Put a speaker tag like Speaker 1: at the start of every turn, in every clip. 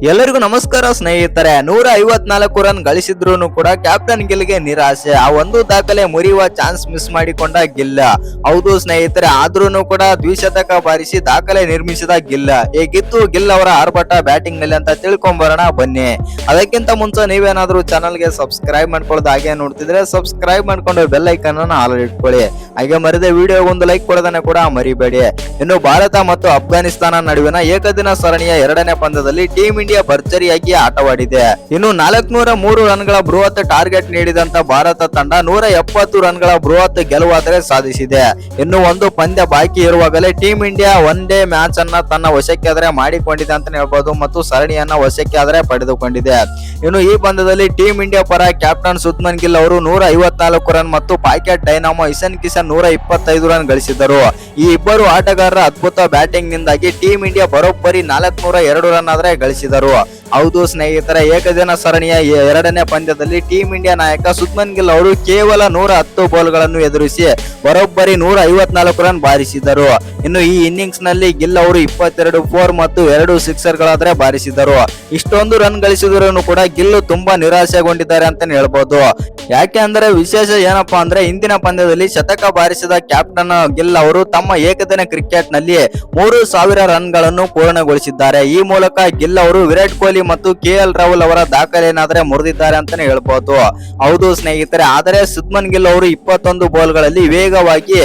Speaker 1: ಎಲ್ಲರಿಗೂ ನಮಸ್ಕಾರ ಸ್ನೇಹಿತರೆ. 154 ರನ್ ಗಳಿಸಿದ್ರು ಕೂಡ ಕ್ಯಾಪ್ಟನ್ ಗಿಲ್ಗೆ ನಿರಾಸೆ. ಆ ಒಂದು ದಾಖಲೆ ಮುರಿಯುವ ಚಾನ್ಸ್ ಮಿಸ್ ಮಾಡಿಕೊಂಡ ಗಿಲ್. ಹೌದು ಸ್ನೇಹಿತರೆ, ಆದ್ರೂ ಕೂಡ ದ್ವಿಶತಕ ಬಾರಿಸಿ ದಾಖಲೆ ನಿರ್ಮಿಸಿದ ಗಿಲ್. ಹೇಗಿತ್ತು ಗಿಲ್ ಅವರ ಆರ್ಭಟ ಬ್ಯಾಟಿಂಗ್ ನಲ್ಲಿ ಅಂತ ತಿಳ್ಕೊಂಬರೋಣ ಬನ್ನಿ. ಅದಕ್ಕಿಂತ ಮುಂಚೆ ನೀವೇನಾದ್ರೂ ಚಾನಲ್ ಗೆ ಸಬ್ಸ್ಕ್ರೈಬ್ ಮಾಡ್ಕೊಳ್ಳೋದು ಹಾಗೆ ನೋಡ್ತಿದ್ರೆ ಸಬ್ಸ್ಕ್ರೈಬ್ ಮಾಡ್ಕೊಂಡು ಬೆಲ್ ಐಕಾನ್ ಅನ್ನು ಆಲ್ ಇಟ್ಕೊಳ್ಳಿ. ಹಾಗೆ ಮರಿದೆ ವಿಡಿಯೋ ಒಂದು ಲೈಕ್ ಕೊಡೋದನ್ನ ಕೂಡ ಮರಿಬೇಡಿ. ಇನ್ನು ಭಾರತ ಮತ್ತು ಅಫ್ಘಾನಿಸ್ತಾನ ನಡುವಿನ ಏಕದಿನ ಸರಣಿಯ 2ನೇ ಪಂದ್ಯದಲ್ಲಿ ಟೀಮ್ ಇಂಡಿಯಾ ಭರ್ಜರಿಯಾಗಿ ಆಟವಾಡಿದೆ. ಇನ್ನು 403 ರನ್ಗಳ ಬೃಹತ್ ಟಾರ್ಗೆಟ್ ನೀಡಿದಂತ ಭಾರತ ತಂಡ 170 ರನ್ಗಳ ಬೃಹತ್ ಗೆಲುವಾದರೆ ಸಾಧಿಸಿದೆ. ಇನ್ನು ಒಂದು ಪಂದ್ಯ ಬಾಕಿ ಇರುವಾಗಲೇ team India one day match ಅನ್ನ ತನ್ನ ವಶಕ್ಕೆ ಆದರೆ ಮಾಡಿಕೊಂಡಿದೆ ಅಂತ ಹೇಳ್ಬಹುದು ಮತ್ತು ಸರಣಿಯನ್ನ ವಶಕ್ಕೆ ಆದರೆ ಪಡೆದುಕೊಂಡಿದೆ. ಇನ್ನು ಈ ಪಂದ್ಯದಲ್ಲಿ ಟೀಮ್ ಇಂಡಿಯಾ ಪರ ಕ್ಯಾಪ್ಟನ್ ಶುಭ್ಮನ್ ಗಿಲ್ ಅವರು 154 ರನ್ ಮತ್ತು pocket dynamo Ishan Kishan 125 run ಗಳಿಸಿದರು. ಈ ಇಬ್ಬರು ಆಟಗಾರರ ಅದ್ಭುತ ಬ್ಯಾಟಿಂಗ್ ನಿಂದಾಗಿ ಟೀಮ್ ಇಂಡಿಯಾ ಬರೋಬ್ಬರಿ 402 ರನ್ ಆದ್ರೆ ಗಳಿಸಿದರು. ಹೌದು ಸ್ನೇಹಿತರೆ, ಏಕದಿನ ಸರಣಿಯ 2ನೇ ಪಂದ್ಯದಲ್ಲಿ ಟೀಮ್ ಇಂಡಿಯಾ ನಾಯಕ ಶುಭ್ಮನ್ ಗಿಲ್ ಅವರು ಕೇವಲ 110 ಬಾಲ್ಗಳನ್ನು ಎದುರಿಸಿ ಬರೋಬ್ಬರಿ 154 ರನ್ ಬಾರಿಸಿದರು. ಇನ್ನು ಈ ಇನ್ನಿಂಗ್ಸ್ ನಲ್ಲಿ ಗಿಲ್ ಅವರು 22 4 ಮತ್ತು 2 ಸಿಕ್ಸರ್ ಗಳಾದ್ರೆ ಬಾರಿಸಿದರು. ಇಷ್ಟೊಂದು ರನ್ ಗಳಿಸಿದ್ರು ಕೂಡ ಗಿಲ್ ತುಂಬಾ ನಿರಾಶೆಗೊಂಡಿದ್ದಾರೆ ಅಂತ ಹೇಳ್ಬೋದು. ಯಾಕೆ ಅಂದ್ರೆ ವಿಶೇಷ ಏನಪ್ಪಾ ಅಂದ್ರೆ ಇಂದಿನ ಪಂದ್ಯದಲ್ಲಿ ಶತಕ ಬಾರಿಸಿದ ಕ್ಯಾಪ್ಟನ್ ಗಿಲ್ ಅವರು ತಮ್ಮ ಏಕದಿನ ಕ್ರಿಕೆಟ್ ನಲ್ಲಿ 3000 ರನ್ ಗಳನ್ನು ಪೂರ್ಣಗೊಳಿಸಿದ್ದಾರೆ. ಈ ಮೂಲಕ ಗಿಲ್ ಅವರು ವಿರಾಟ್ ಕೊಹ್ಲಿ ಮತ್ತು KL ರಾಹುಲ್ ಅವರ ದಾಖಲೆಯನ್ನಾದ್ರೆ ಮುರಿದಿದ್ದಾರೆ ಅಂತಾನೆ ಹೇಳ್ಬಹುದು. ಹೌದು ಸ್ನೇಹಿತರೆ, ಆದರೆ ಶುಭ್ಮನ್ ಗಿಲ್ ಅವರು 21 ಬಾಲ್ಗಳಲ್ಲಿ ವೇಗವಾಗಿ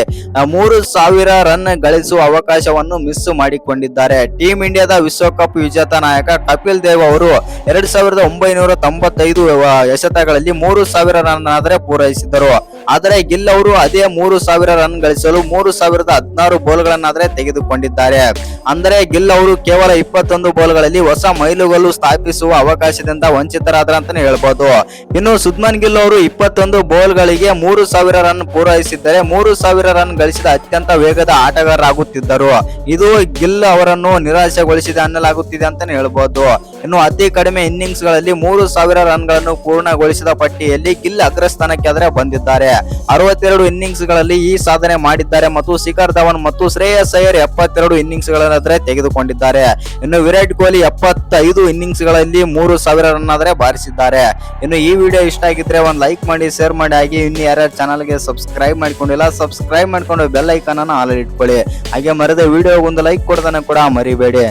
Speaker 1: 3000 ರನ್ ಗಳಿಸುವ ಅವಕಾಶವನ್ನು ಮಿಸ್ ಮಾಡಿಕೊಂಡಿದ್ದಾರೆ. ಟೀಮ್ ಇಂಡಿಯಾದ ವಿಶ್ವಕಪ್ ವಿಜೇತ ನಾಯಕ ಕಪಿಲ್ ದೇವ್ ಅವರು 2995 ಎಸೆತಗಳಲ್ಲಿ 3000 ರನ್ ಆದ್ರೆ ಪೂರೈಸಿದರು. ಆದರೆ ಗಿಲ್ ಅವರು ಅದೇ 3000 ರನ್ ಗಳಿಸಲು 3016 ಬಾಲ್ಗಳನ್ನಾದ್ರೆ ತೆಗೆದುಕೊಂಡಿದ್ದಾರೆ. ಅಂದರೆ ಗಿಲ್ ಅವರು ಕೇವಲ 21 ಬಾಲ್ಗಳಲ್ಲಿ ಹೊಸ ಮೈಲುಗಲ್ಲು ಸ್ಥಾಪಿಸುವ ಅವಕಾಶದಿಂದ ವಂಚಿತರಾದ್ರ ಅಂತಾನೆ ಹೇಳ್ಬಹುದು. ಇನ್ನು ಶುಭ್ಮನ್ ಗಿಲ್ ಅವರು 21 ಬಾಲ್ಗಳಿಗೆ 3000 ರನ್ ಪೂರೈಸಿದ್ದರೆ 3000 ರನ್ ಗಳಿಸಿದ ಅತ್ಯಂತ ವೇಗದ ಆಟಗಾರರಾಗುತ್ತಿದ್ದರು. ಇದು ಗಿಲ್ ಅವರನ್ನು ನಿರಾಶೆಗೊಳಿಸಿದೆ ಅನ್ನಲಾಗುತ್ತಿದೆ ಅಂತಾನೆ ಹೇಳ್ಬಹುದು. ಇನ್ನು ಅತಿ ಕಡಿಮೆ ಇನ್ನಿಂಗ್ಸ್ ಗಳಲ್ಲಿ 3000 ರನ್ ಗಳನ್ನು ಪೂರ್ಣಗೊಳಿಸಿದ ಪಟ್ಟಿಯಲ್ಲಿ ಗಿಲ್ ಅಗ್ರಸ್ಥಾನಕ್ಕೆ ಆದ್ರೆ ಬಂದಿದ್ದಾರೆ. 62 ಇನ್ನಿಂಗ್ಸ್ ಗಳಲ್ಲಿ ಈ ಸಾಧನೆ ಮಾಡಿದ್ದಾರೆ ಮತ್ತು ಶಿಖರ್ ಧವನ್ ಮತ್ತು ಶ್ರೇಯಸ್ ಅಯ್ಯರ್ 72 ಇನ್ನಿಂಗ್ಸ್ ಗಳನ್ನಾದ್ರೆ ತೆಗೆದುಕೊಂಡಿದ್ದಾರೆ. ಇನ್ನು ವಿರಾಟ್ ಕೊಹ್ಲಿ 75 ಇನ್ನಿಂಗ್ಸ್ ಗಳಲ್ಲಿ 3000 ರನ್ ಆದ್ರೆ ಬಾರಿಸಿದ್ದಾರೆ. ಇನ್ನು ಈ ವಿಡಿಯೋ ಇಷ್ಟ ಆಗಿದ್ರೆ ಒಂದು ಲೈಕ್ ಮಾಡಿ, ಶೇರ್ ಮಾಡಿ. ಹಾಗೆ ಇನ್ನು ಯಾರ್ಯಾರು ಚಾನಲ್ ಗೆ ಸಬ್ಸ್ಕ್ರೈಬ್ ಮಾಡ್ಕೊಂಡಿಲ್ಲ ಸಬ್ಸ್ಕ್ರೈಬ್ ಮಾಡ್ಕೊಂಡು ಬೆಲ್ ಐಕಾನ್ ಅನ್ನು ಆಲ್ ಇಟ್ಕೊಳ್ಳಿ. ಹಾಗೆ ಮರೆದ ವಿಡಿಯೋ ಒಂದು ಲೈಕ್ ಕೊಡೋದನ್ನ ಕೂಡ ಮರಿಬೇಡಿ.